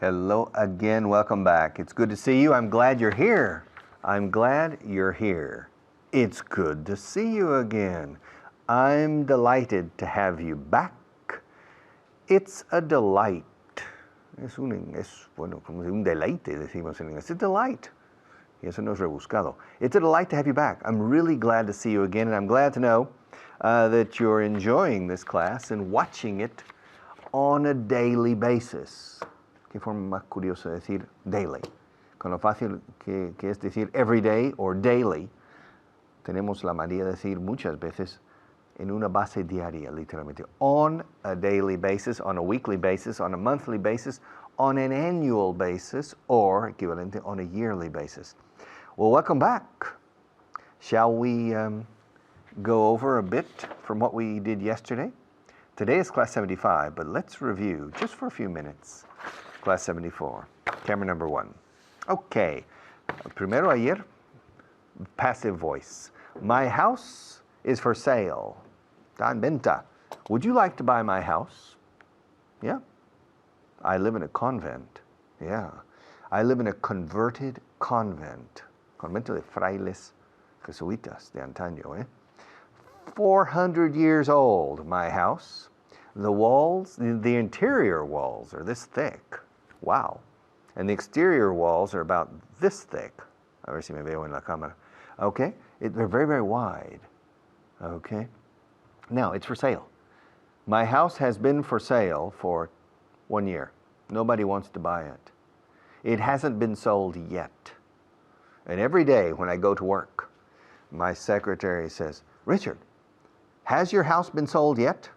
Hello again, welcome back. It's good to see you. I'm glad you're here. I'm glad you're here. It's good to see you again. I'm delighted to have you back. It's a delight. Bueno, como un deleite, decimos en inglés. It's a delight. Y eso no es rebuscado. It's a delight to have you back. I'm really glad to see you again, and I'm glad to know that you're enjoying this class and watching it on a daily basis. Qué forma más curiosa de decir daily. Con lo fácil que es decir every day or daily, tenemos la manía de decir muchas veces en una base diaria, literalmente. On a daily basis, on a weekly basis, on a monthly basis, on an annual basis, or equivalente on a yearly basis. Well, welcome back. Shall we go over a bit from what we did yesterday? Today is class 75, but let's review just for a few minutes. Class 74, camera number 1. Okay, primero ayer, passive voice. My house is for sale. Está en venta. Would you like to buy my house? Yeah. I live in a convent. Yeah. I live in a converted convent. Convento de frailes jesuitas de antaño, 400 years old, my house. The walls, the interior walls are this thick. Wow. And the exterior walls are about this thick. A ver si me veo en la cámara. Okay? They're very, very wide. Okay? Now, it's for sale. My house has been for sale for 1 year. Nobody wants to buy it. It hasn't been sold yet. And every day when I go to work, my secretary says, Richard, has your house been sold yet?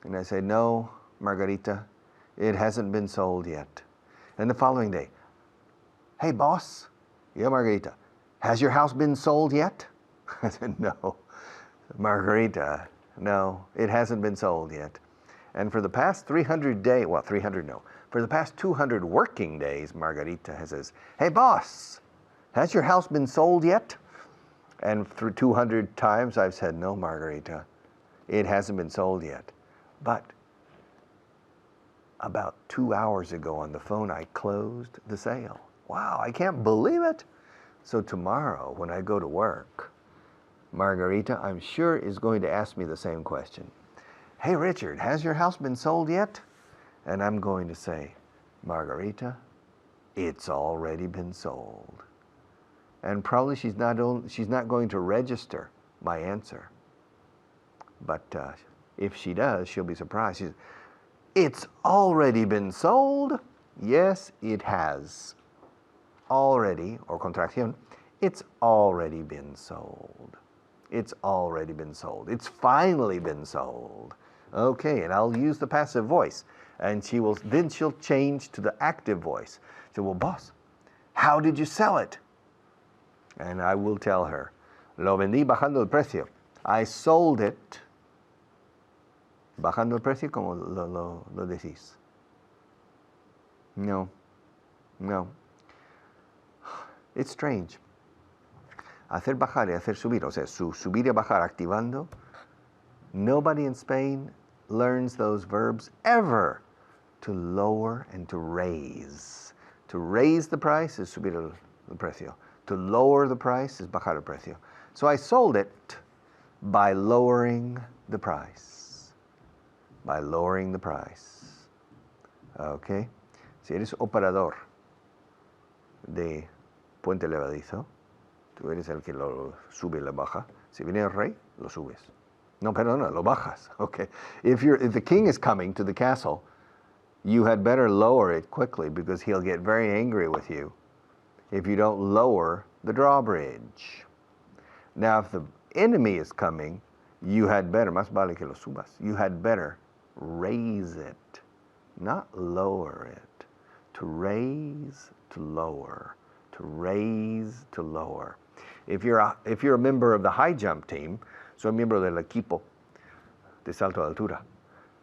And I say, no, Margarita, it hasn't been sold yet. And the following day, hey, boss, yeah, Margarita, has your house been sold yet? I said, no, Margarita, no, it hasn't been sold yet. And for the past 300 days, well, 300 no, for the past 200 working days, Margarita says, hey, boss, has your house been sold yet? And through 200 times I've said, no, Margarita, it hasn't been sold yet. But about 2 hours ago on the phone, I closed the sale. Wow, I can't believe it. So tomorrow when I go to work, Margarita, I'm sure, is going to ask me the same question. Hey, Richard, has your house been sold yet? And I'm going to say, Margarita, it's already been sold. And probably she's not going to register my answer. But if she does, she'll be surprised. She says, it's already been sold? Yes, it has. Already, or contracción, it's already been sold. It's already been sold. It's finally been sold. Okay, and I'll use the passive voice. And then she'll change to the active voice. She said, well, boss, how did you sell it? And I will tell her, lo vendí bajando el precio. I sold it bajando el precio, como lo decís. No. It's strange. Hacer bajar y hacer subir, o sea, subir y bajar activando. Nobody in Spain learns those verbs ever. To lower and to raise. To raise the price is subir el precio. To lower the price is bajar el precio. So I sold it by lowering the price. By lowering the price. Okay? Si eres operador de puente levadizo, tú eres el que lo sube y lo baja. Si viene el rey, lo subes. No, perdona, lo bajas. Okay? If the king is coming to the castle, you had better lower it quickly because he'll get very angry with you if you don't lower the drawbridge. Now, if the enemy is coming, you had better, más vale que lo subas, you had better raise it, not lower it. To raise, to lower, to raise, to lower. If you're a member of the high jump team, soy miembro del equipo de salto de altura.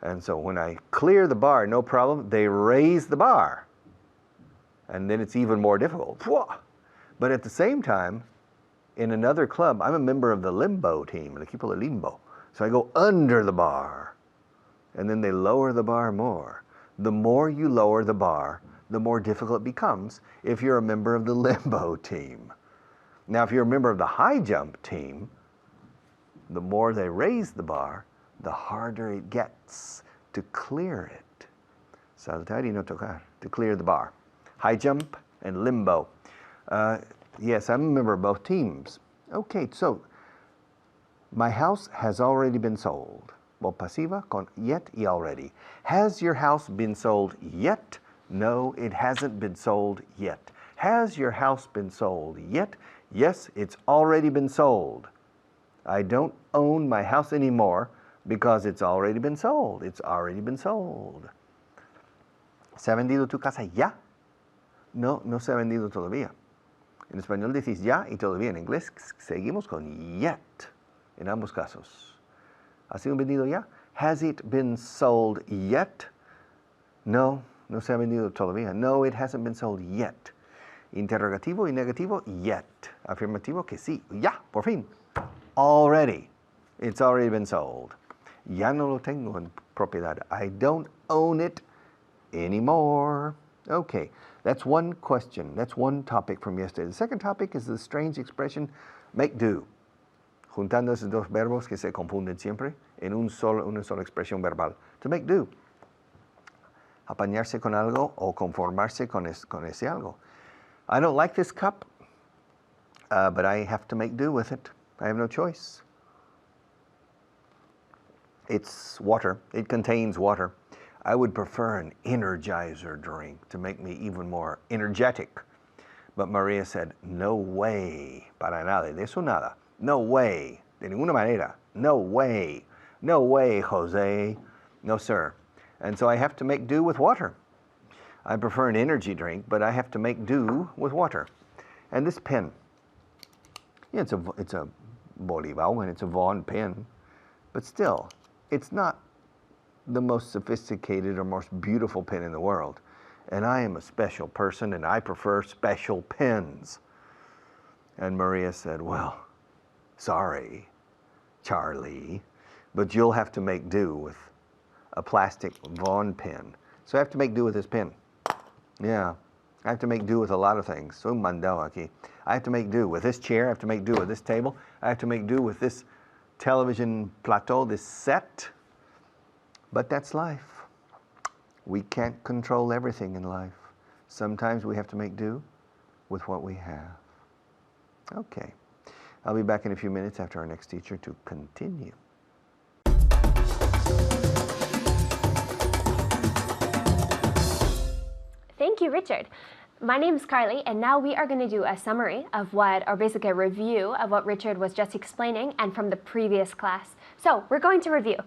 And so when I clear the bar, no problem, they raise the bar. And then it's even more difficult. But at the same time, in another club, I'm a member of the limbo team, el equipo de limbo. So I go under the bar. And then they lower the bar more. The more you lower the bar, the more difficult it becomes if you're a member of the limbo team. Now, if you're a member of the high jump team, the more they raise the bar, the harder it gets to clear it. Saltar y no tocar, to clear the bar. High jump and limbo. Yes, I'm a member of both teams. Okay, so my house has already been sold. Voz pasiva con yet y already. Has your house been sold yet? No, it hasn't been sold yet. Has your house been sold yet? Yes, it's already been sold. I don't own my house anymore because it's already been sold. It's already been sold. ¿Se ha vendido tu casa ya? No, no se ha vendido todavía. En español decís ya y todavía. En inglés seguimos con yet en ambos casos. ¿Ha sido vendido ya? Has it been sold yet? No, no se ha vendido todavía. No, it hasn't been sold yet. Interrogativo y negativo, yet. Afirmativo que sí, ya, por fin. Already. It's already been sold. Ya no lo tengo en propiedad. I don't own it anymore. Okay, that's one question. That's one topic from yesterday. The second topic is the strange expression make do. Juntando esos dos verbos que se confunden siempre en una sola expresión verbal. To make do. Apañarse con algo o conformarse con ese algo. I don't like this cup, but I have to make do with it. I have no choice. It's water. It contains water. I would prefer an energizer drink to make me even more energetic. But Maria said, no way, para nada, de eso nada. No way, de ninguna manera. No way. No way, Jose. No, sir. And so I have to make do with water. I prefer an energy drink, but I have to make do with water. And this pen, yeah, it's a Vaughan, it's a Vaughan pen, but still, it's not the most sophisticated or most beautiful pen in the world. And I am a special person, and I prefer special pens. And Maria said, well, sorry, Charlie, but you'll have to make do with a plastic Vaughan pen. So I have to make do with this pen. Yeah, I have to make do with a lot of things. So mandao aquí. I have to make do with this chair. I have to make do with this table. I have to make do with this television plateau, this set. But that's life. We can't control everything in life. Sometimes we have to make do with what we have. Okay. I'll be back in a few minutes after our next teacher to continue. Thank you, Richard. My name is Carly, and now we are going to do a summary of or basically a review of what Richard was just explaining and from the previous class. So we're going to review.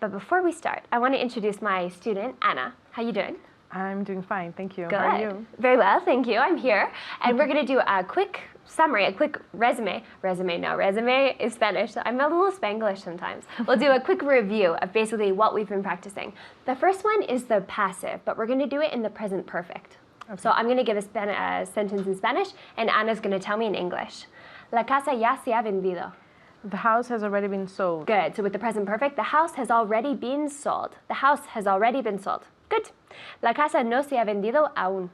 But before we start, I want to introduce my student, Anna. How you doing? I'm doing fine, thank you. Good. How are you? Very well, thank you. I'm here. And we're going to do a quick summary, a quick resume. Resume is Spanish. So I'm a little Spanglish sometimes. We'll do a quick review of basically what we've been practicing. The first one is the passive, but we're going to do it in the present perfect. Okay. So I'm going to give a sentence in Spanish, and Anna's going to tell me in English. La casa ya se ha vendido. The house has already been sold. Good. So with the present perfect, the house has already been sold. The house has already been sold. Good. La casa no se ha vendido aún.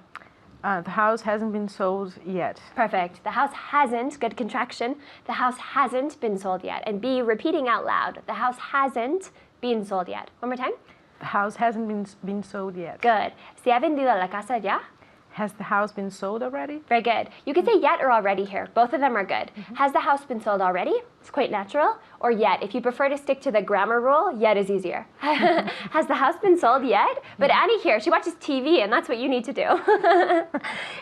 The house hasn't been sold yet. Perfect. The house hasn't, good contraction, the house hasn't been sold yet. And be repeating out loud. The house hasn't been sold yet. One more time. The house hasn't been sold yet. Good. ¿Se ha vendido la casa ya? Has the house been sold already? Very good. You can say yet or already here. Both of them are good. Has the house been sold already? It's quite natural. Or yet. If you prefer to stick to the grammar rule, yet is easier. Has the house been sold yet? But Annie here, she watches TV, and that's what you need to do.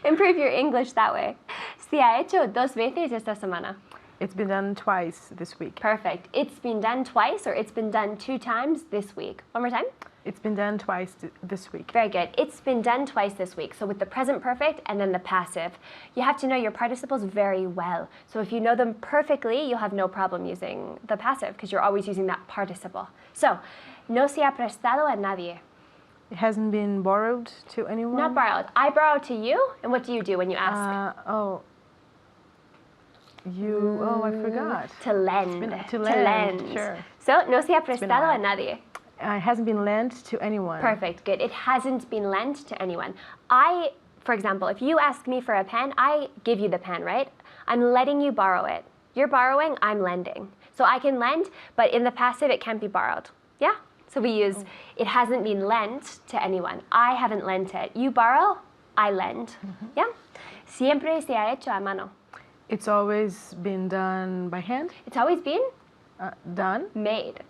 Improve your English that way. Se ha hecho 2 veces esta semana. It's been done twice this week. Perfect. It's been done twice, or it's been done 2 times this week. One more time. It's been done twice this week. Very good. It's been done twice this week. So with the present perfect and then the passive, you have to know your participles very well. So if you know them perfectly, you'll have no problem using the passive because you're always using that participle. So, no se ha prestado a nadie. It hasn't been borrowed to anyone? Not borrowed. I borrow to you, and what do you do when you ask? I forgot. To lend. To lend, sure. So, no se ha prestado a nadie. It hasn't been lent to anyone. Perfect, good. It hasn't been lent to anyone. For example, if you ask me for a pen, I give you the pen, right? I'm letting you borrow it. You're borrowing, I'm lending. So I can lend, but in the passive, it can't be borrowed. Yeah? So we use, it hasn't been lent to anyone. I haven't lent it. You borrow, I lend. Yeah? Siempre se ha hecho a mano. It's always been done by hand? It's always been Done? made.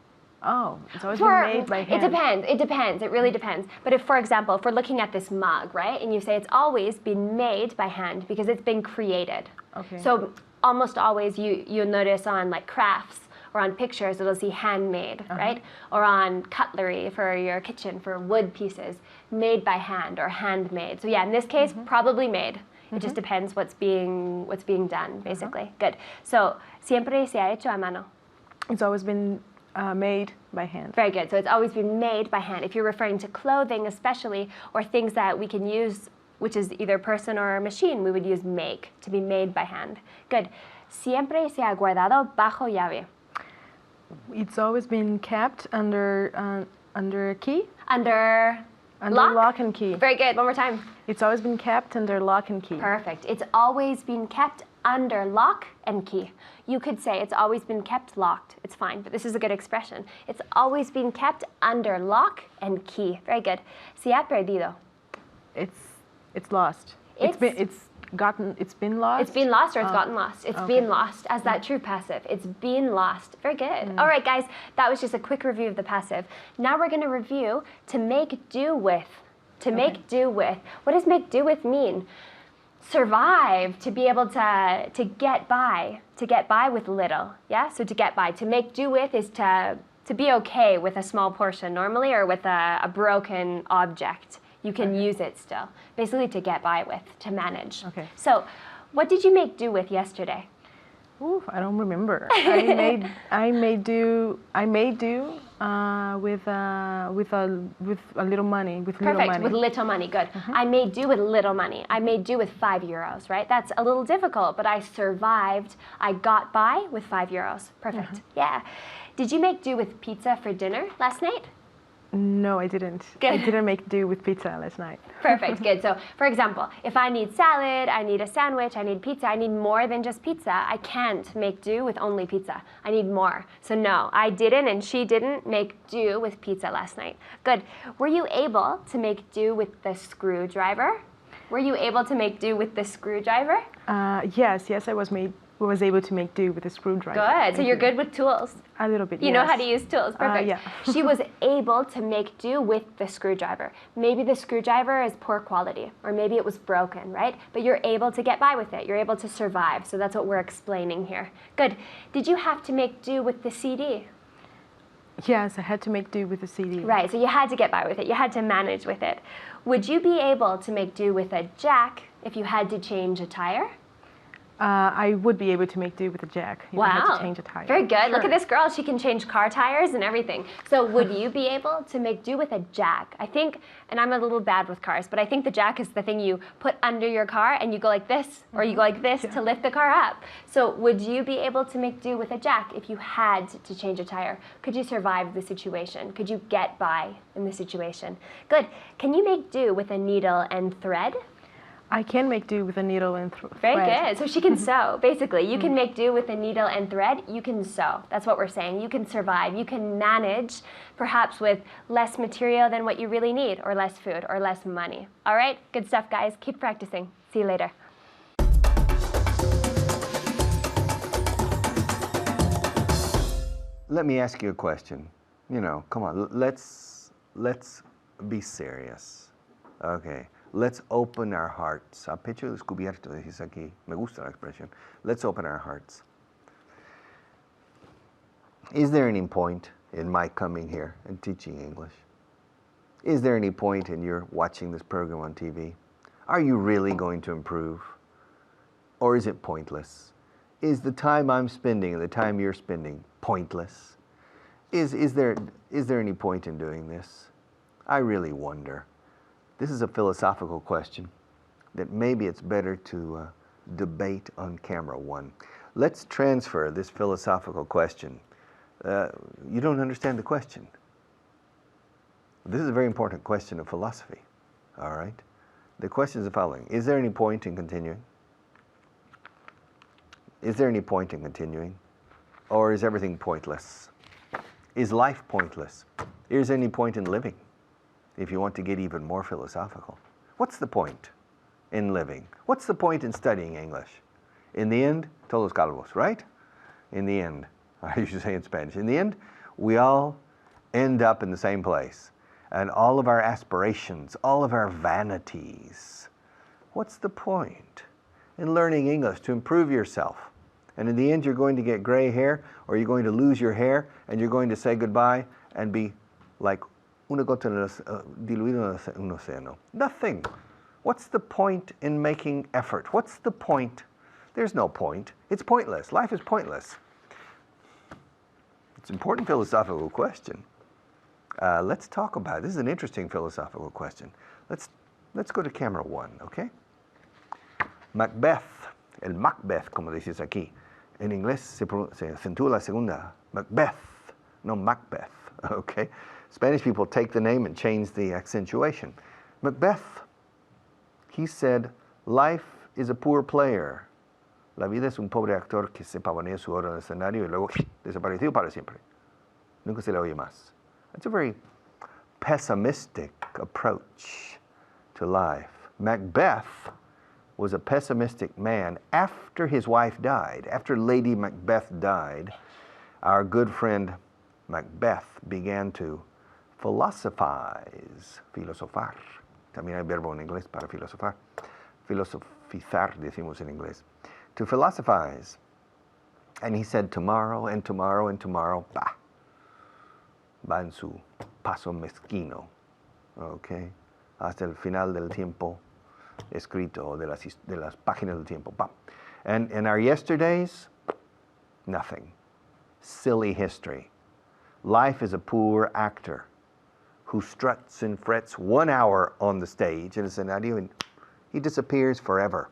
Oh, it's always been made by hand. It depends. It really depends. But if, for example, if we're looking at this mug, right, and you say it's always been made by hand because it's been created. Okay. So almost always you'll notice on like crafts or on pictures, it'll see handmade, right? Or on cutlery for your kitchen, for wood pieces, made by hand or handmade. So yeah, in this case, probably made. It just depends what's being done, basically. Good. So, siempre se ha hecho a mano. It's always been made by hand. Very good. So it's always been made by hand. If you're referring to clothing especially, or things that we can use, which is either person or machine, we would use make, to be made by hand. Good. Siempre se ha guardado bajo llave. It's always been kept under a key? Under lock and key. Very good. One more time. It's always been kept under lock and key. Perfect. It's always been kept under lock and key. You could say it's always been kept locked. It's fine, but this is a good expression. It's always been kept under lock and key. Very good. Se ha perdido. It's lost. It's been lost. It's been lost or it's gotten lost. It's okay. been lost as that true passive. It's been lost. Very good. All right, guys, that was just a quick review of the passive. Now we're going to review to make do with. To make do with. What does make do with mean? Survive, to be able to get by with little. Yeah, so to get by. To make do with is to be okay with a small portion normally, or with a broken object. You can use it still. Basically to get by with, to manage. Okay. So, what did you make do with yesterday? Ooh, I don't remember. I made do with a little money. With little Perfect, money. with little money, good. I made do with little money. I made do with €5, right? That's a little difficult, but I survived. I got by with €5. Perfect, yeah. Did you make do with pizza for dinner last night? No, I didn't. Good. I didn't make do with pizza last night. Perfect, good. So, for example, if I need salad, I need a sandwich, I need pizza, I need more than just pizza, I can't make do with only pizza. I need more. So no, I didn't and she didn't make do with pizza last night. Good. Were you able to make do with the screwdriver? Were you able to make do with the screwdriver? Yes, I was able to make do with a screwdriver. Good. So you're good with tools. A little bit. You know how to use tools. Perfect. Yeah. She was able to make do with the screwdriver. Maybe the screwdriver is poor quality, or maybe it was broken, right? But you're able to get by with it. You're able to survive. So that's what we're explaining here. Good. Did you have to make do with the CD? Yes, I had to make do with the CD. Right. So you had to get by with it. You had to manage with it. Would you be able to make do with a jack if you had to change a tire? I would be able to make do with a jack if I had to change a tire. Very good. Sure. Look at this girl. She can change car tires and everything. So would you be able to make do with a jack? I think, and I'm a little bad with cars, but I think the jack is the thing you put under your car and you go like this, or you go like this to lift the car up. So would you be able to make do with a jack if you had to change a tire? Could you survive the situation? Could you get by in the situation? Good. Can you make do with a needle and thread? I can make do with a needle and thread. Very good. So she can sew, basically. You can make do with a needle and thread. You can sew. That's what we're saying. You can survive. You can manage, perhaps with less material than what you really need, or less food, or less money. All right? Good stuff, guys. Keep practicing. See you later. Let me ask you a question. You know, come on, let's be serious. Okay. Let's open our hearts. A pecho descubierto, dices aquí. Me gusta la expresión. Let's open our hearts. Is there any point in my coming here and teaching English? Is there any point in your watching this program on TV? Are you really going to improve? Or is it pointless? Is the time I'm spending and the time you're spending pointless? Is there any point in doing this? I really wonder. This is a philosophical question that maybe it's better to debate on camera one. Let's transfer this philosophical question. You don't understand the question. This is a very important question of philosophy, all right? The question is the following. Is there any point in continuing? Is there any point in continuing? Or is everything pointless? Is life pointless? Is there any point in living? If you want to get even more philosophical. What's the point in living? What's the point in studying English? In the end, todos calvos, right? In the end, I usually say in Spanish, in the end, we all end up in the same place. And all of our aspirations, all of our vanities. What's the point in learning English to improve yourself? And in the end, you're going to get gray hair, or you're going to lose your hair, and you're going to say goodbye and be like una gota diluido en un océano. Nothing. What's the point in making effort? What's the point? There's no point. It's pointless. Life is pointless. It's an important philosophical question. Let's talk about it. This is an interesting philosophical question. Let's go to camera 1, okay? Macbeth, el Macbeth, como dices aquí. En inglés se acentúa la segunda, Macbeth, no Macbeth, okay? Spanish people take the name and change the accentuation. Macbeth, he said, life is a poor player. La vida es un pobre actor que se pavonea su hora en el escenario y luego desapareció para siempre. Nunca se le oye más. It's a very pessimistic approach to life. Macbeth was a pessimistic man. After his wife died, after Lady Macbeth died, our good friend Macbeth began to philosophize, filosofar. También hay verbo en inglés para filosofar. Filosofizar, decimos en inglés. To philosophize. And he said, tomorrow and tomorrow and tomorrow, bah, va en su paso mezquino, okay? Hasta el final del tiempo escrito, de las páginas del tiempo. Bah. And in our yesterdays, nothing. Silly history. Life is a poor actor who struts and frets 1 hour on the stage in a escenario and he disappears forever.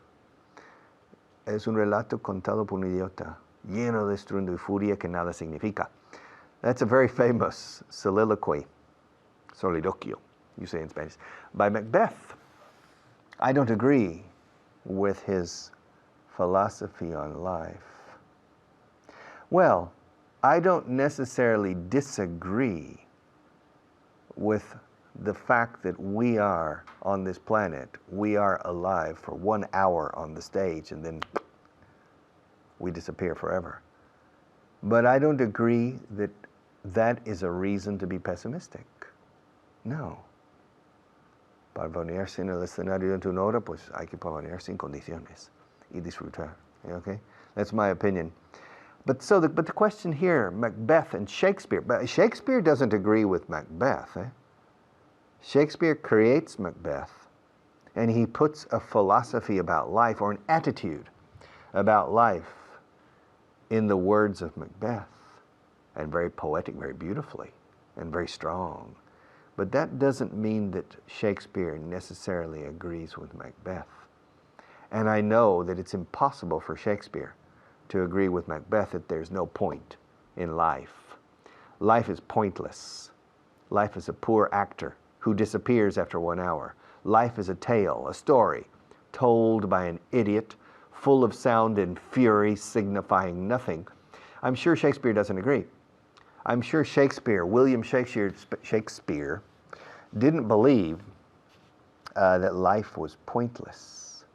Es un relato contado por un idiota, lleno de estruendo y furia que nada significa. That's a very famous soliloquy, soliloquio, you say in Spanish, by Macbeth. I don't agree with his philosophy on life. Well, I don't necessarily disagree with the fact that we are on this planet, we are alive for 1 hour on the stage and then we disappear forever. But I don't agree that that is a reason to be pessimistic. No. Para ponerse en el escenario en una hora, pues hay que ponerse en condiciones y disfrutar. Okay? That's my opinion. But the question here, Macbeth and Shakespeare. But Shakespeare doesn't agree with Macbeth. Shakespeare creates Macbeth, and he puts a philosophy about life, or an attitude about life, in the words of Macbeth, and very poetic, very beautifully, and very strong. But that doesn't mean that Shakespeare necessarily agrees with Macbeth. And I know that it's impossible for Shakespeare to agree with Macbeth that there's no point in life. Life is pointless. Life is a poor actor who disappears after 1 hour. Life is a tale, a story, told by an idiot, full of sound and fury, signifying nothing. I'm sure Shakespeare doesn't agree. I'm sure William Shakespeare didn't believe that life was pointless,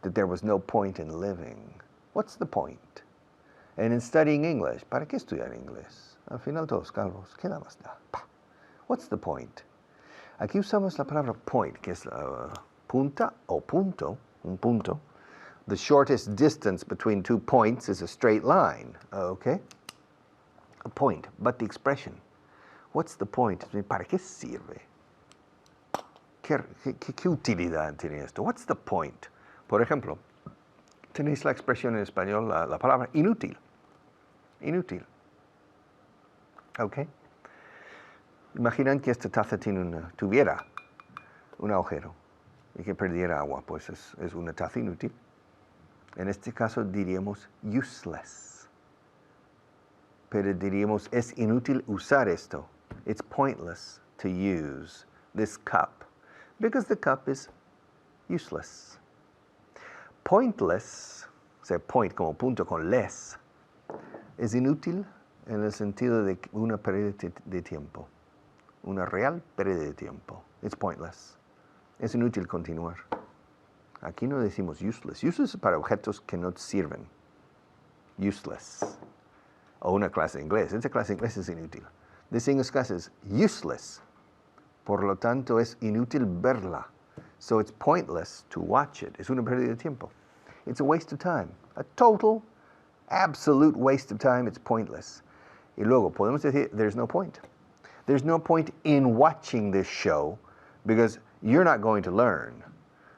that there was no point in living. What's the point? And in studying English, ¿para qué estudiar inglés? Al final todos calvos, ¿qué da más da? What's the point? Aquí usamos la palabra point, que es punta o punto, un punto. The shortest distance between 2 points is a straight line, okay? A point, but the expression, what's the point? ¿Para qué sirve? ¿Qué utilidad tiene esto? What's the point? Por ejemplo, tenéis la expresión en español, la palabra inútil. Inútil. Okay? Imaginan que esta taza tuviera un agujero y que perdiera agua, pues es una taza inútil. En este caso diríamos useless. Pero diríamos es inútil usar esto. It's pointless to use this cup because the cup is useless. Pointless, o sea, point como punto con less, es inútil en el sentido de una pérdida de tiempo. Una real pérdida de tiempo. It's pointless. Es inútil continuar. Aquí no decimos useless. Useless es para objetos que no sirven. Useless. O una clase de inglés. Esta clase de inglés es inútil. This English class is useless. Por lo tanto, es inútil verla. So it's pointless to watch it. Es una pérdida de tiempo. It's a waste of time. A total, absolute waste of time. It's pointless. Y luego, podemos decir, there's no point. There's no point in watching this show because you're not going to learn.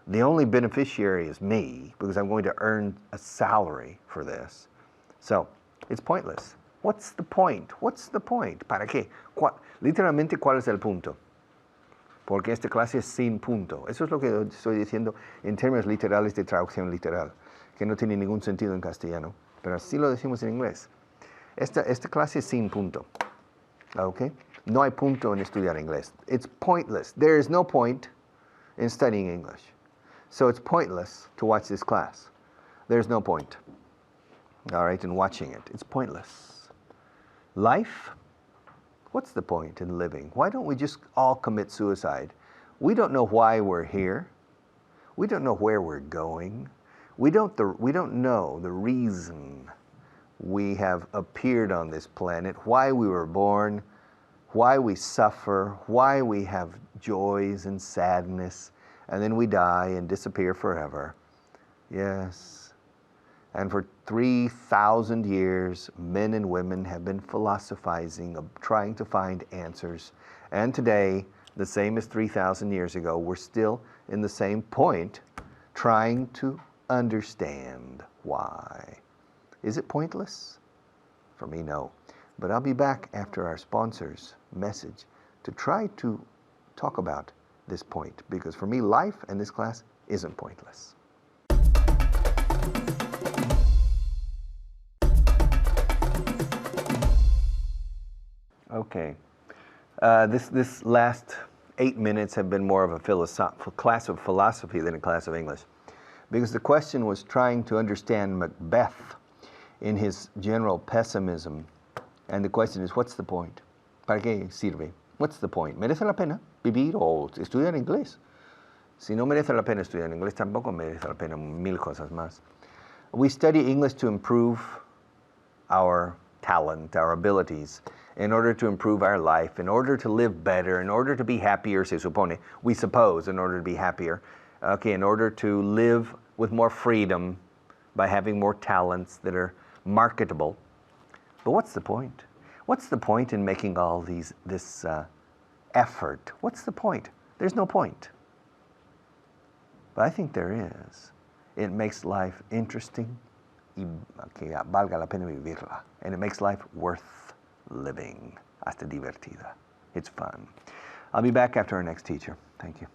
The only beneficiary is me because I'm going to earn a salary for this. So, it's pointless. What's the point? What's the point? ¿Para qué? Literalmente, ¿cuál es el punto? Porque esta clase es sin punto. Eso es lo que estoy diciendo en términos literales de traducción literal, que no tiene ningún sentido en castellano, pero así lo decimos en inglés. Esta clase es sin punto. ¿Ok? No hay punto en estudiar inglés. It's pointless. There is no point in studying English. So it's pointless to watch this class. There's no point, all right, in watching it. It's pointless. Life? What's the point in living? Why don't we just all commit suicide? We don't know why we're here. We don't know where we're going. We don't know the reason we have appeared on this planet, why we were born, why we suffer, why we have joys and sadness, and then we die and disappear forever. Yes. And for 3,000 years, men and women have been philosophizing, trying to find answers. And today, the same as 3,000 years ago, we're still in the same point, trying to understand why. Is it pointless? For me, no. But I'll be back after our sponsor's message to try to talk about this point, because for me, life and this class isn't pointless. Okay. This last 8 minutes have been more of a class of philosophy than a class of English, because the question was trying to understand Macbeth in his general pessimism. And the question is, what's the point? ¿Para qué sirve? What's the point? ¿Merece la pena vivir o estudiar inglés? Si no merece la pena estudiar inglés, tampoco merece la pena mil cosas más. We study English to improve our talent, our abilities, in order to improve our life, in order to live better, in order to be happier, se supone. We suppose in order to be happier. Okay, in order to live with more freedom by having more talents that are marketable. But what's the point? What's the point in making all this effort? What's the point? There's no point. But I think there is. It makes life interesting, que valga la pena vivirla. And it makes life worth living, hasta divertida. It's fun. I'll be back after our next teacher. Thank you.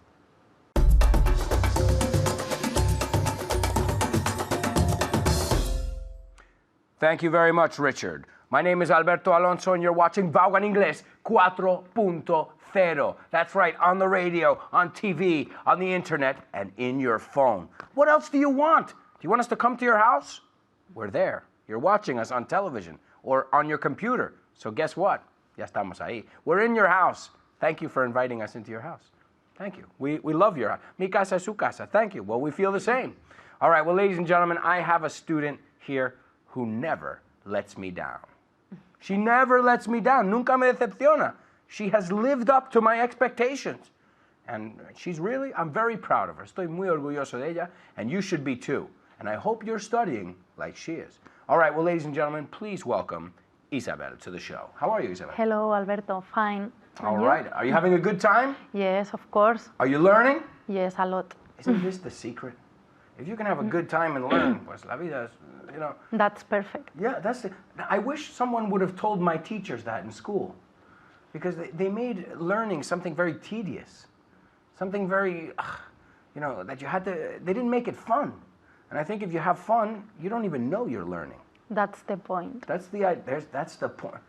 Thank you very much, Richard. My name is Alberto Alonso, and you're watching Vaughan Inglés 4.0. That's right, on the radio, on TV, on the internet, and in your phone. What else do you want? Do you want us to come to your house? We're there. You're watching us on television or on your computer. So guess what? Ya estamos ahí. We're in your house. Thank you for inviting us into your house. Thank you. We love your house. Mi casa es su casa. Thank you. Well, we feel the same. All right, well, ladies and gentlemen, I have a student here who never lets me down. She never lets me down. Nunca me decepciona. She has lived up to my expectations. And I'm very proud of her. Estoy muy orgulloso de ella, and you should be too. And I hope you're studying like she is. All right, well, ladies and gentlemen, please welcome Isabel to the show. How are you, Isabel? Hello, Alberto. Fine. All right. Are you having a good time? Yes, of course. Are you learning? Yes, a lot. Isn't this the secret? If you can have a good time and learn, pues la vida es, That's perfect. Yeah, that's it. I wish someone would have told my teachers that in school, because they made learning something very tedious, something very, that you had to, they didn't make it fun. And I think if you have fun, you don't even know you're learning. That's the point. That's the point.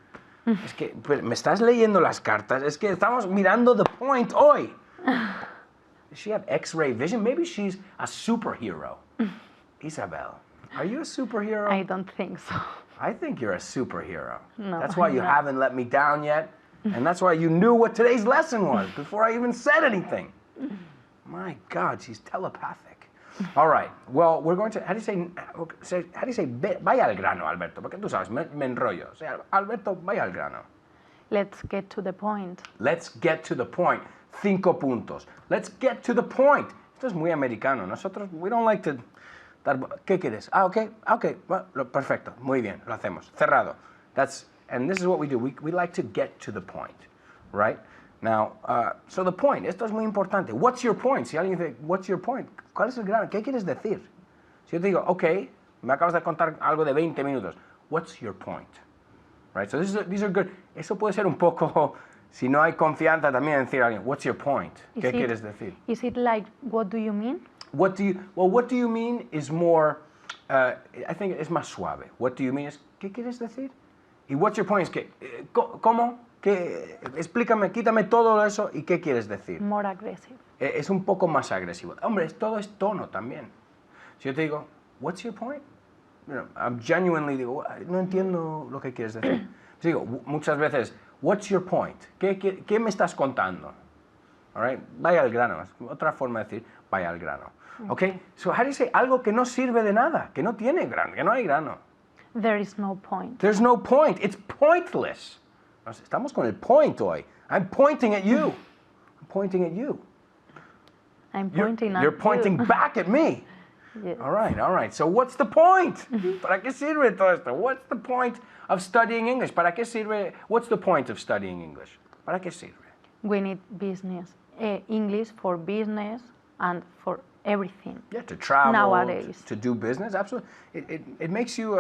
Es que pues, me estás leyendo las cartas. Es que estamos mirando the point hoy. Does she have X-ray vision? Maybe she's a superhero. Isabel, are you a superhero? I don't think so. I think you're a superhero. No, That's why I'm you not. haven't let me down yet. And that's why you knew what today's lesson was before I even said anything. My God, she's telepathic. All right. Well, we're going to. How do you say? Vaya al grano, Alberto. Porque tú sabes, me enrollo. O sea, Alberto, vaya al grano. Let's get to the point. Let's get to the point. 5 puntos. Let's get to the point. Esto es muy americano. Nosotros, we don't like to dar. ¿Qué quieres? Okay. Well, perfecto. Muy bien. Lo hacemos. Cerrado. And this is what we do. We like to get to the point, right? Now, so the point, esto es muy importante. What's your point? Si alguien dice, what's your point? ¿Cuál es el grano? ¿Qué quieres decir? Si yo te digo, okay, me acabas de contar algo de 20 minutos. What's your point? Right? So these are good. Eso puede ser un poco, si no hay confianza también decir a alguien, what's your point? ¿Qué quieres decir? Is it like, what do you mean? What do you mean is more, I think es más suave. What do you mean es, ¿qué quieres decir? Y what's your point es que, ¿cómo? Explícame, quítame todo eso y ¿qué quieres decir? More aggressive. Es un poco más agresivo. Hombre, todo es tono también. Si yo te digo, what's your point? I'm genuinely digo, no entiendo lo que quieres decir. Te digo, muchas veces, what's your point? ¿Qué me estás contando? All right? Vaya al grano. Es otra forma de decir, vaya al grano. Okay? So how do you say algo que no sirve de nada, que no tiene grano, que no hay grano? There is no point. There's no point. It's pointless. Estamos con el point hoy. I'm pointing at you. I'm pointing at you. I'm pointing at You're pointing back at me. Yes. All right. So what's the point? ¿Para qué sirve todo esto? What's the point of studying English? ¿Para qué sirve? What's the point of studying English? ¿Para qué sirve? We need business. English for business and for everything. Yeah, to travel, Nowadays. to do business, absolutely. It makes you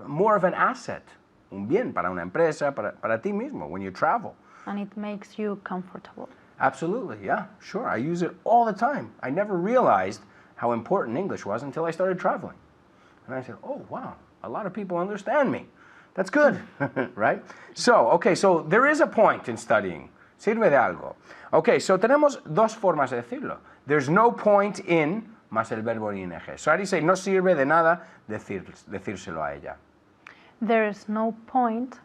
more of an asset, un bien para una empresa, para ti mismo when you travel. And it makes you comfortable. Absolutely, yeah, sure. I use it all the time. I never realized how important English was until I started traveling. And I said, oh, wow, a lot of people understand me. That's good, right? So there is a point in studying. Sirve de algo. Okay, so tenemos dos formas de decirlo. There's no point in más el verbo ing. So how do you say, no sirve de nada decírselo a ella? There is no point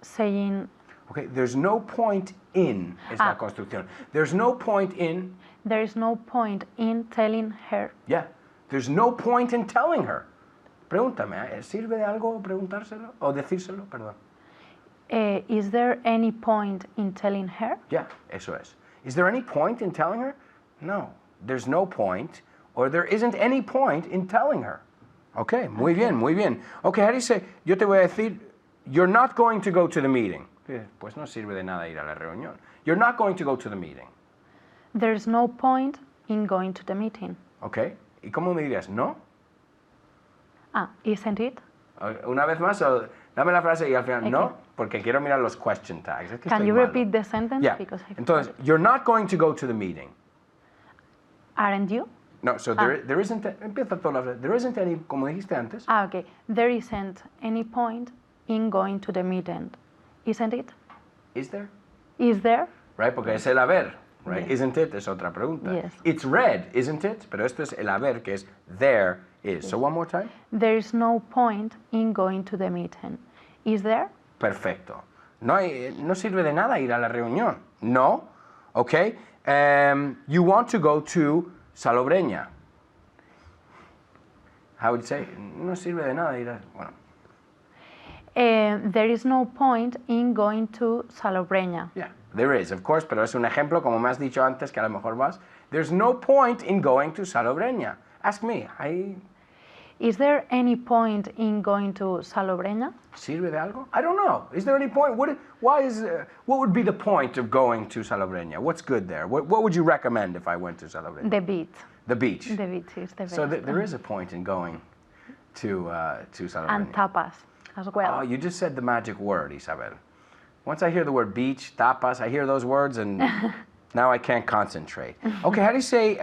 saying. Okay, there's no point in es la construcción. There's no point in. There is no point in telling her. Yeah, there's no point in telling her. Pregúntame, ¿sirve de algo preguntárselo o decírselo? Perdón. Is there any point in telling her? Yeah, eso es. Is there any point in telling her? No, there's no point, or there isn't any point in telling her. Okay, muy bien, muy bien. Okay, how do you say, yo te voy a decir, you're not going to go to the meeting. Pues no sirve de nada ir a la reunión. You're not going to go to the meeting. There's no point in going to the meeting. Okay, ¿y cómo me dirías? ¿No? Isn't it? Una vez más, dame la frase y al final, Okay. no, porque quiero mirar los question tags. Es que Can estoy you malo. repeat the sentence? Yeah. Because I Entonces, forgot it. you're not going to go to the meeting. Aren't you? No, so there isn't, empieza toda la frase, there isn't any, como dijiste antes. Okay. There isn't any point in going to the meeting. Isn't it? Is there? Is there? Right, porque es el haber, right? Yes. Isn't it? Es otra pregunta. Yes. It's red, isn't it? Pero esto es el haber, que es there is. So one more time. There is no point in going to the meeting. Is there? Perfecto. No sirve de nada ir a la reunión. No. Okay. You want to go to Salobreña. How would you say? No sirve de nada ir a... Bueno. There is no point in going to Salobreña. Yeah, there is, of course, pero es un ejemplo, como me has dicho antes, que a lo mejor vas. There's no point in going to Salobreña. Ask me. Is there any point in going to Salobreña? ¿Sirve de algo? I don't know. Is there any point? What would be the point of going to Salobreña? What's good there? What would you recommend if I went to Salobreña? The beach. The beach. The beach is the best. So there is a point in going to Salobreña. And tapas as well. Oh, you just said the magic word, Isabel. Once I hear the word beach, tapas, I hear those words and now I can't concentrate. Okay, how do you say,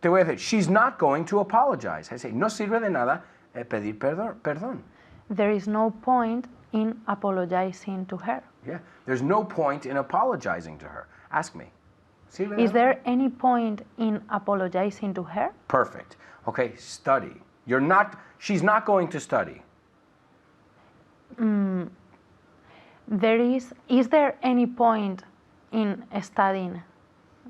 te voy a decir, she's not going to apologize. I say, no sirve de nada pedir perdón. There is no point in apologizing to her? Yeah, there's no point in apologizing to her. Ask me. ¿Sirve de Is algo? there any point in apologizing to her? Perfect. Okay, study. She's not going to study. Is there any point in studying?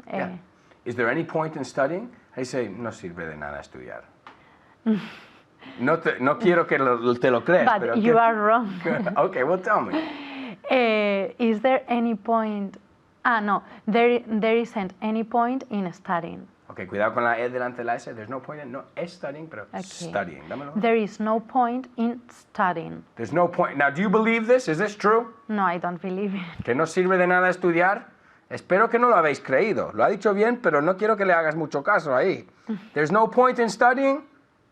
Yeah. Is there any point in studying? I say, no sirve de nada estudiar. No quiero que te lo creas, But pero you are wrong. Okay, well, tell me. Is there any point? No, there isn't any point in studying. Okay, cuidado con la E delante de la S. There's no point in, no es studying, pero Okay. studying. Dámelo. There is no point in studying. There's no point. Now, do you believe this? Is this true? No, I don't believe it. Que no sirve de nada estudiar. Espero que no lo habéis creído. Lo ha dicho bien, pero no quiero que le hagas mucho caso ahí. There's no point in studying?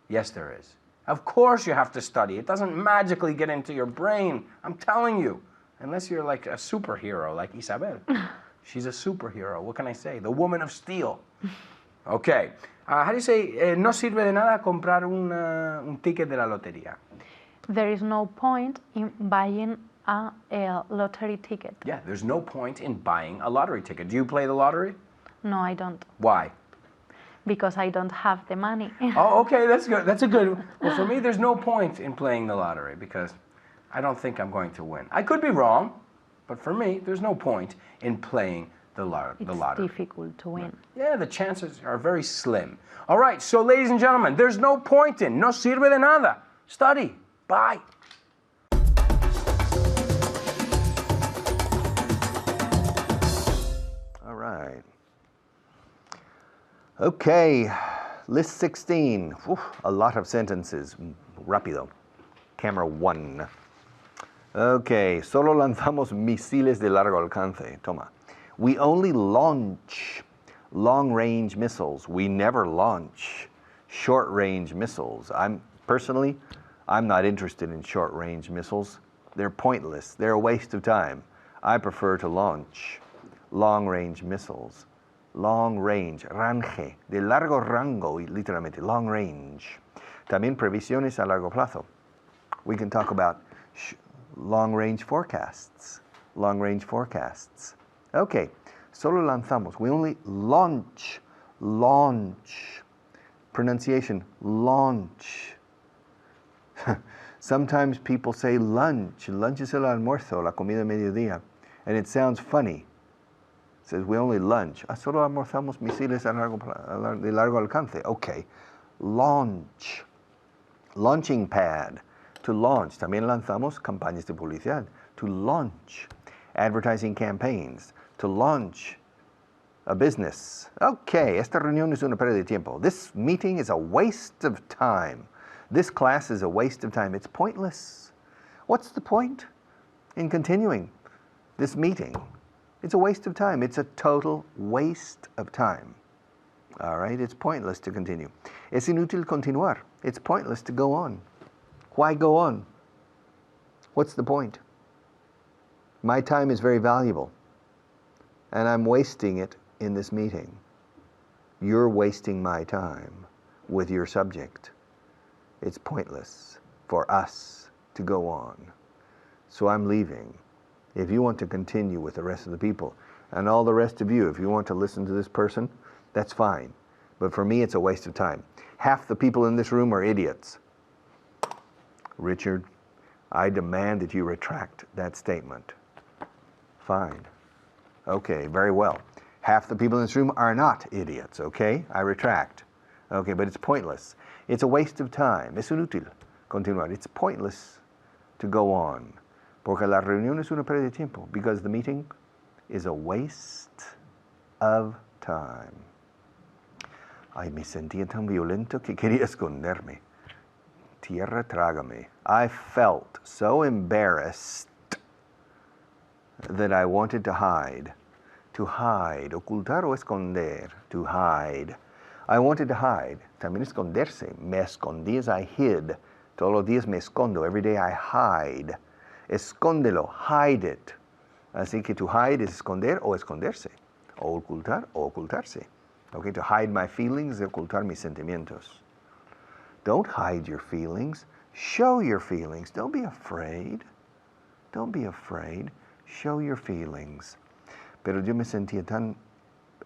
Yes, there is. Of course you have to study. It doesn't magically get into your brain. I'm telling you. Unless you're like a superhero, like Isabel. She's a superhero. What can I say? The woman of steel. Okay. How do you say, no sirve de nada comprar un ticket de la lotería? There is no point in buying a lottery ticket. Yeah, there's no point in buying a lottery ticket. Do you play the lottery? No, I don't. Why? Because I don't have the money. Oh, okay, that's good. That's a good. Well, for me, there's no point in playing the lottery because I don't think I'm going to win. I could be wrong, but for me, there's no point in playing the lottery. It's difficult to win. Yeah, the chances are very slim. All right, so ladies and gentlemen, there's no point in, no sirve de nada. Study. Bye. All right. Okay, list 16. Uf, a lot of sentences. Rápido. Camera 1. Okay, solo lanzamos misiles de largo alcance. Toma. We only launch long-range missiles. We never launch short-range missiles. Personally, I'm not interested in short-range missiles. They're pointless. They're a waste of time. I prefer to launch long-range missiles. Long range, range, de largo rango, literalmente, long range. También previsiones a largo plazo. We can talk about long range forecasts. Long range forecasts. Okay, solo lanzamos. We only launch. Pronunciation, launch. Sometimes people say lunch. Lunch es el almuerzo, la comida de mediodía. And it sounds funny. It says we only lunch. Solo almorzamos misiles de largo alcance. Okay. Launch. Launching pad. To launch. También lanzamos campañas de publicidad. To launch. Advertising campaigns. To launch a business. Okay. Esta reunión es una pérdida de tiempo. This meeting is a waste of time. This class is a waste of time. It's pointless. What's the point in continuing this meeting? It's a waste of time. It's a total waste of time. All right? It's pointless to continue. Es inútil continuar. It's pointless to go on. Why go on? What's the point? My time is very valuable, and I'm wasting it in this meeting. You're wasting my time with your subject. It's pointless for us to go on. So I'm leaving. If you want to continue with the rest of the people, and all the rest of you, if you want to listen to this person, that's fine. But for me, it's a waste of time. Half the people in this room are idiots. Richard, I demand that you retract that statement. Fine. Okay, very well. Half the people in this room are not idiots, okay? I retract. Okay, but it's pointless. It's a waste of time. Es inútil continuar. It's pointless to go on. Porque la reunión es una pérdida de tiempo. Because the meeting is a waste of time. Ay, me sentía tan violento que quería esconderme. Tierra, trágame. I felt so embarrassed that I wanted to hide. To hide. Ocultar o esconder. To hide. I wanted to hide. También esconderse. Me escondí as I hid. Todos los días me escondo. Every day I hide. Escóndelo, hide it. Así que to hide es esconder o esconderse. O ocultar o ocultarse. Okay, to hide my feelings es ocultar mis sentimientos. Don't hide your feelings. Show your feelings. Don't be afraid. Don't be afraid. Show your feelings. Pero yo me sentía tan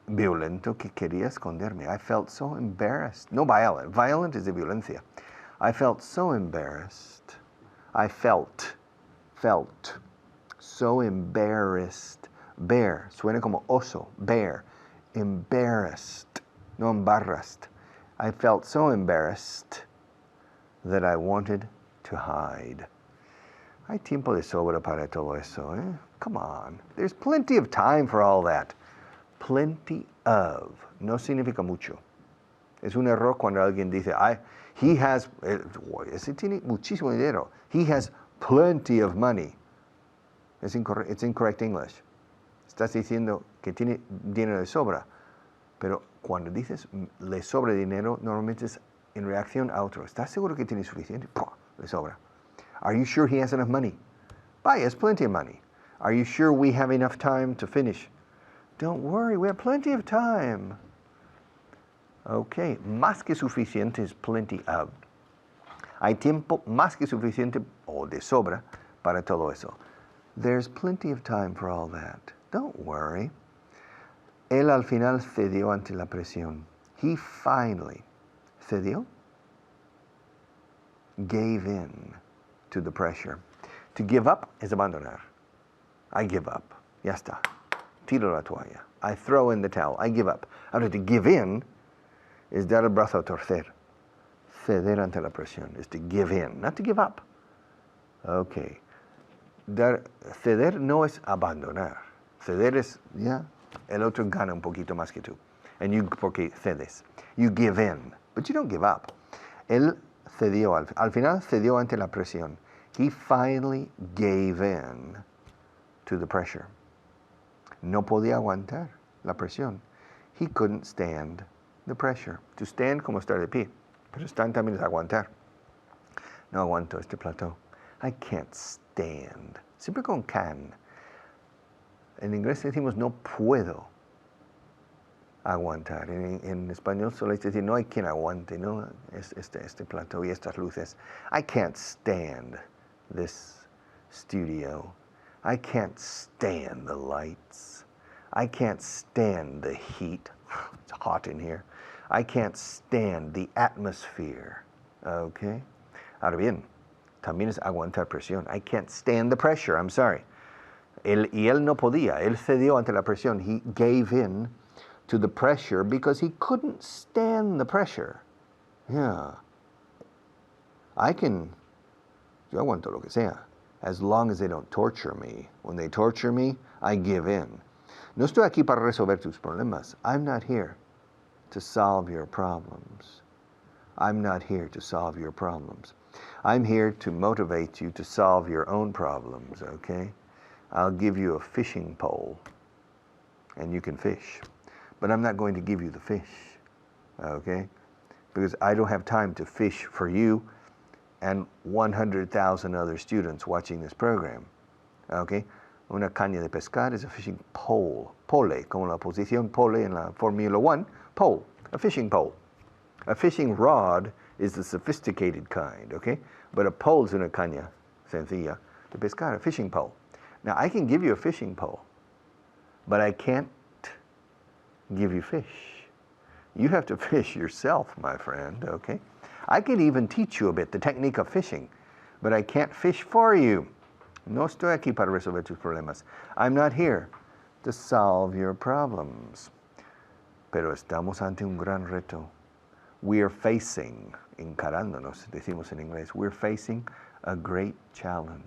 violento que quería esconderme. I felt so embarrassed. No violent. Violent is de violencia. I felt so embarrassed. I felt so embarrassed. Bear, suena como oso. Bear. Embarrassed. No embarrassed. I felt so embarrassed that I wanted to hide. Hay tiempo de sobra para todo eso, eh? Come on. There's plenty of time for all that. Plenty of. No significa mucho. Es un error cuando alguien dice, he has, ese tiene muchísimo dinero. He has plenty of money. It's incorrect English. Estás diciendo que tiene dinero de sobra. Pero cuando dices le sobra dinero, normalmente es en reacción a otro. ¿Estás seguro que tiene suficiente? ¡Pum! Le sobra. Are you sure he has enough money? He has plenty of money. Are you sure we have enough time to finish? Don't worry, we have plenty of time. Okay, más que suficiente is plenty of. Hay tiempo más que suficiente o de sobra para todo eso. There's plenty of time for all that. Don't worry. Él al final cedió ante la presión. He finally cedió. Gave in to the pressure. To give up is abandonar. I give up. Ya está. Tiro la toalla. I throw in the towel. I give up. Ahora, to give in is dar el brazo a torcer. Ceder ante la presión is to give in, not to give up. Okay. Ceder no es abandonar. Ceder es, ya, el otro gana un poquito más que tú. And you, porque cedes. You give in, but you don't give up. Él cedió, al final cedió ante la presión. He finally gave in to the pressure. No podía aguantar la presión. He couldn't stand the pressure. To stand como estar de pie. Pero stand también es aguantar. No aguanto este plató. I can't stand. Siempre con can. En inglés decimos no puedo aguantar. En español solo es decir no hay quien aguante, ¿no? Este plató y estas luces. I can't stand this studio. I can't stand the lights. I can't stand the heat. It's hot in here. I can't stand the atmosphere. Okay? Ahora bien, también es aguantar presión. I can't stand the pressure. I'm sorry. Él no podía. Él cedió ante la presión. He gave in to the pressure because he couldn't stand the pressure. Yeah. Yo aguanto lo que sea, as long as they don't torture me. When they torture me, I give in. No estoy aquí para resolver tus problemas. I'm not here to solve your problems. I'm not here to solve your problems. I'm here to motivate you to solve your own problems, okay? I'll give you a fishing pole, and you can fish. But I'm not going to give you the fish, okay? Because I don't have time to fish for you and 100,000 other students watching this program, okay? Una caña de pescar is a fishing pole. Pole, como la posición pole en la Formula 1. Pole, a fishing pole. A fishing rod is the sophisticated kind, okay? But a pole is una caña sencilla de pescar, a fishing pole. Now, I can give you a fishing pole, but I can't give you fish. You have to fish yourself, my friend, okay? I can even teach you a bit, the technique of fishing, but I can't fish for you. No estoy aquí para resolver tus problemas. I'm not here to solve your problems. Pero estamos ante un gran reto. We are facing, encarándonos, decimos en inglés, we're facing a great challenge.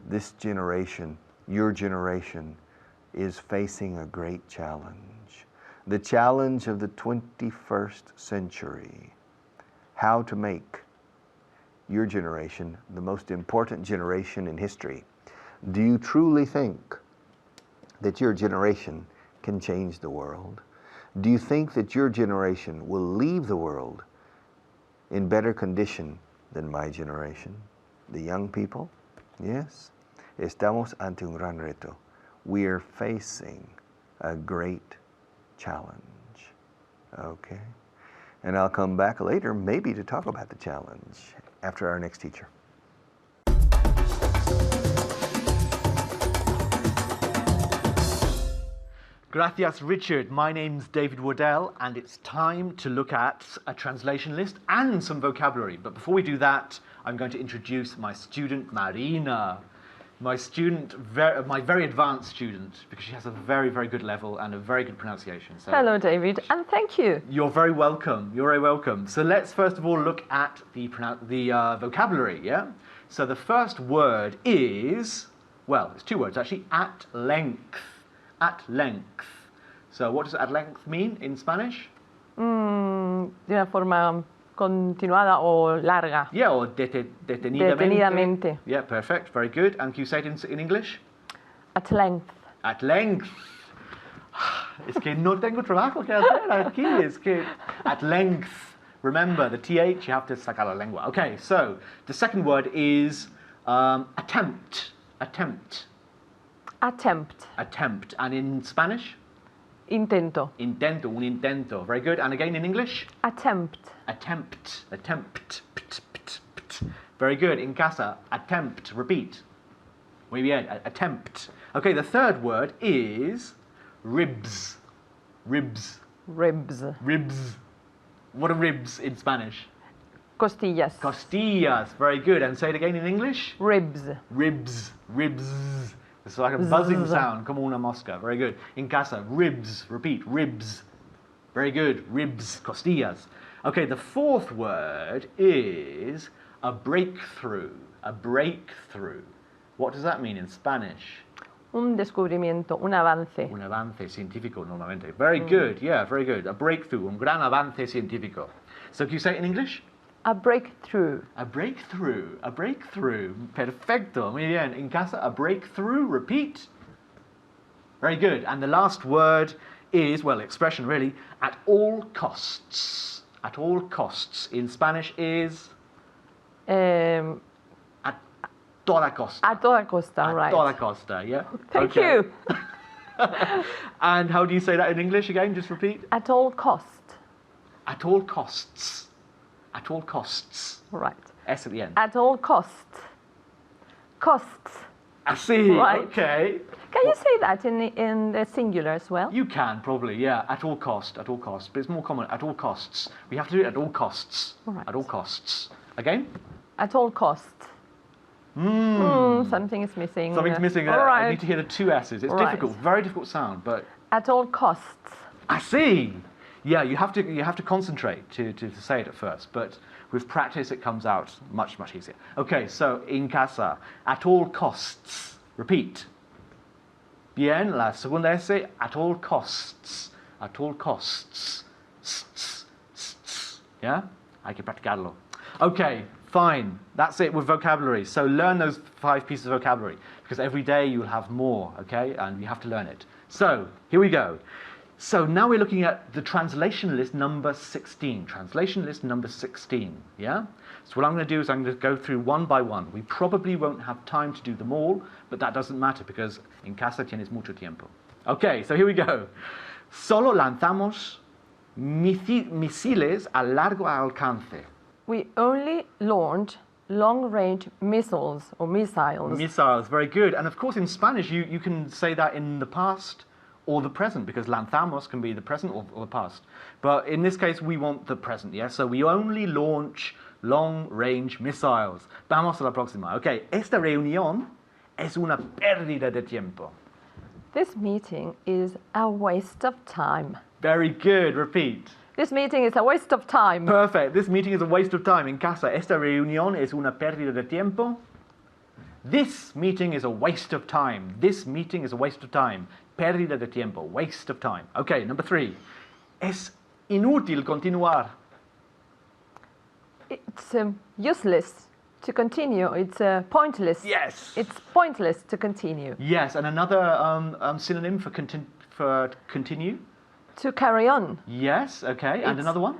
This generation, your generation, is facing a great challenge. The challenge of the 21st century. How to make your generation the most important generation in history. Do you truly think that your generation can change the world? Do you think that your generation will leave the world in better condition than my generation? The young people? Yes. Estamos ante un gran reto. We are facing a great challenge. Okay? And I'll come back later, maybe to talk about the challenge after our next teacher. Gracias, Richard. My name's David Waddell, and it's time to look at a translation list and some vocabulary. But before we do that, I'm going to introduce my student, Marina. My student, my very advanced student, because she has a very, very good level and a very good pronunciation. So Hello, David, and thank you. you're very welcome. You're very welcome. So let's first of all look at the vocabulary, yeah? So the first word is, well, it's two words actually, at length. At length. So what does at length mean in Spanish? De una forma continuada o larga. Yeah, or detenidamente. Detenidamente. Yeah, perfect. Very good. And can you say it in English? At length. At length. Es que no tengo trabajo que hacer aquí. Es que at length. Remember, the TH, you have to sacar la lengua. Okay, so the second word is attempt. Attempt. Attempt. Attempt. And in Spanish? Intento. Intento, un intento. Very good. And again in English? Attempt. Attempt. Attempt. Very good. In casa, attempt. Repeat. Muy bien. Attempt. Okay, the third word is ribs. Ribs. Ribs. Ribs. What are ribs in Spanish? Costillas. Costillas. Very good. And say it again in English? Ribs. Ribs. Ribs. It's like a buzzing sound, como una mosca. Very good. In casa, ribs. Repeat, ribs. Very good. Ribs, costillas. Okay, the fourth word is a breakthrough. A breakthrough. What does that mean in Spanish? Un descubrimiento, un avance. Un avance científico, normalmente. Very good. Yeah, very good. A breakthrough. Un gran avance científico. So can you say it in English? A breakthrough. A breakthrough, a breakthrough. Perfecto, muy bien. En casa, a breakthrough, repeat. Very good. And the last word is, well, expression really, at all costs. At all costs. In Spanish is? A A toda costa. toda costa, A right. toda costa, yeah? Thank Okay. you. And how do you say that in English again? Just repeat. At all cost. At all costs. At all costs. Right. S at the end. At all costs. Costs. I see. Right. Okay. Can you say that in the singular as well? You can probably, yeah. At all cost. At all costs. But it's more common. At all costs. We have to do it at all costs. Right. At all costs. Again. At all costs. Something is missing. Something's missing. All I right. need to hear the two S's. It's Right. difficult. Very difficult sound. But At all costs. I see. Yeah, you have to concentrate to say it at first, but with practice it comes out much easier. Okay, so in casa, at all costs. Repeat. Bien, la segunda S, at all costs. At all costs. Yeah? Hay que practicarlo. Okay, fine. That's it with vocabulary. So learn those 5 pieces of vocabulary, because every day you'll have more, okay? And you have to learn it. So, here we go. So now we're looking at the translation list number 16. Translation list number 16, yeah? So what I'm going to do is I'm going to go through one by one. We probably won't have time to do them all, but that doesn't matter because en casa tienes mucho tiempo. Okay, so here we go. Solo lanzamos misiles a largo alcance. We only launch long-range missiles or missiles. Missiles, very good. And of course in Spanish you can say that in the past or the present, because lanzamos can be the present or the past. But in this case, we want the present, yeah? So we only launch long-range missiles. Vamos a la próxima. Okay, esta reunión es una pérdida de tiempo. This meeting is a waste of time. Very good, repeat. This meeting is a waste of time. Perfect, this meeting is a waste of time. En casa, esta reunión es una pérdida de tiempo. This meeting is a waste of time. This meeting is a waste of time. Pérdida de tiempo, waste of time. Okay, number 3. Es inútil continuar. It's useless to continue. It's pointless. Yes. It's pointless to continue. Yes, and another synonym for continue. To carry on. Yes, okay, and It's- another one?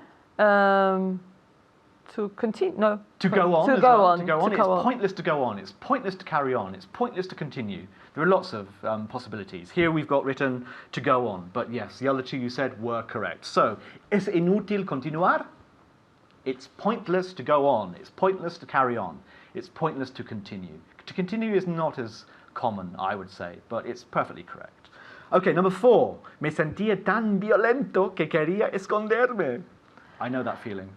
To continue. No. To go on. To as go well. on. To go on. To It's go on. pointless to go on. It's pointless to carry on. It's pointless to continue. There are lots of possibilities. Here we've got written to go on, but yes, the other two you said were correct. So, es inútil continuar? It's pointless to go on. It's pointless to carry on. It's pointless to continue. To continue is not as common, I would say, but it's perfectly correct. Okay, number 4. Me sentía tan violento que quería esconderme. I know that feeling.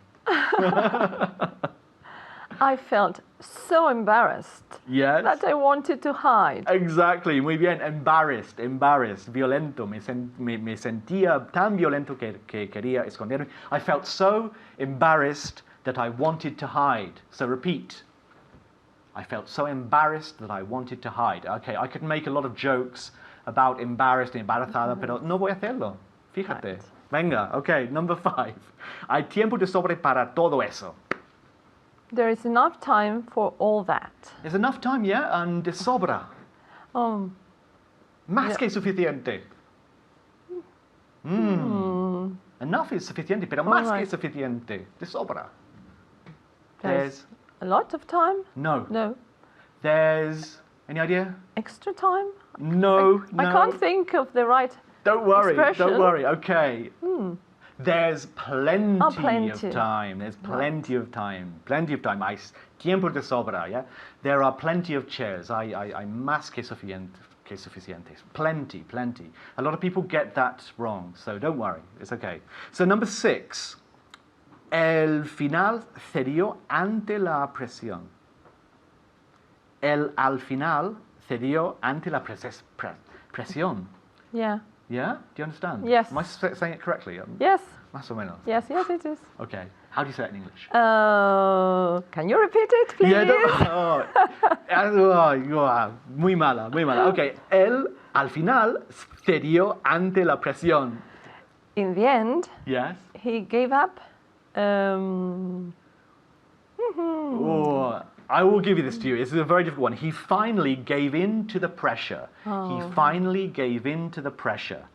I felt so embarrassed Yes. that I wanted to hide. Exactly, muy bien. Embarrassed, violento. Me sentía tan violento que quería esconderme. I felt so embarrassed that I wanted to hide. So repeat. I felt so embarrassed that I wanted to hide. Okay, I could make a lot of jokes about embarrassed y embarazada, pero no voy a hacerlo. Fíjate. Right. Venga, okay, number 5. Hay tiempo de sobre para todo eso. There is enough time for all that. There's enough time, yeah, and de sobra. Más Yeah. que suficiente. Enough is suficiente, pero más que right. suficiente. De sobra. There's a lot of time? No. No. There's any idea? Extra time? No. I can't think of the right. Don't worry. expression. Don't worry. Okay. There's plenty, plenty. of time. There's plenty of time. Plenty of time. Tiempo de sobra. Yeah. There are plenty of chairs. Hay más que suficientes. Plenty. A lot of people get that wrong. So don't worry. It's okay. So number 6. El final cedió ante la presión. Al final cedió ante la presión. Yeah. Yeah? Do you understand? Yes. Am I saying it correctly? Yes. Más o menos. Yes, it is. Okay. How do you say it in English? Can you repeat it, please? Yeah, muy mala. Okay. Él al final cedió ante la presión. In the end, Yes. he gave up. Oh, I will give you this to you. This is a very difficult one. He finally gave in to the pressure. He finally gave in to the pressure.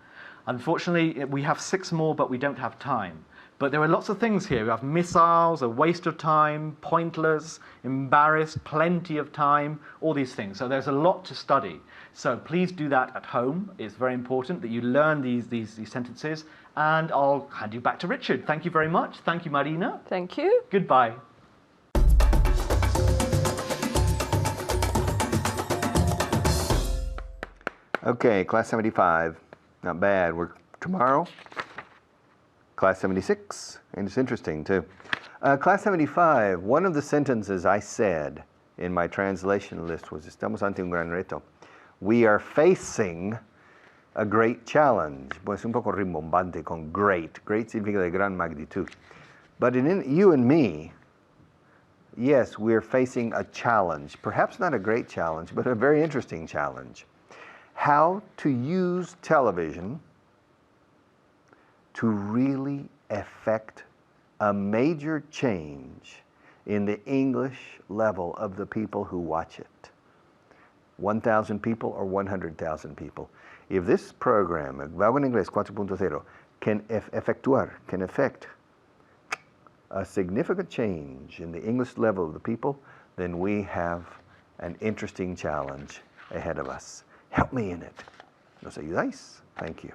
Unfortunately, we have 6 more, but we don't have time. But there are lots of things here. We have missiles, a waste of time, pointless, embarrassed, plenty of time, all these things. So there's a lot to study. So please do that at home. It's very important that you learn these sentences. And I'll hand you back to Richard. Thank you very much. Thank you, Marina. Thank you. Goodbye. Okay, class 75. Not bad. We're tomorrow. Class 76, and it's interesting too. Class 75, one of the sentences I said in my translation list was, estamos ante un gran reto. We are facing a great challenge. Pues un poco rimbombante con great. Great significa de gran magnitud. But in you and me, yes, we're facing a challenge. Perhaps not a great challenge, but a very interesting challenge. How to use television to really affect a major change in the English level of the people who watch it. 1,000 people or 100,000 people. If this program, Vaughan Inglés 4.0, can affect a significant change in the English level of the people, then we have an interesting challenge ahead of us. Help me in it. ¿Nos ayudáis? Thank you.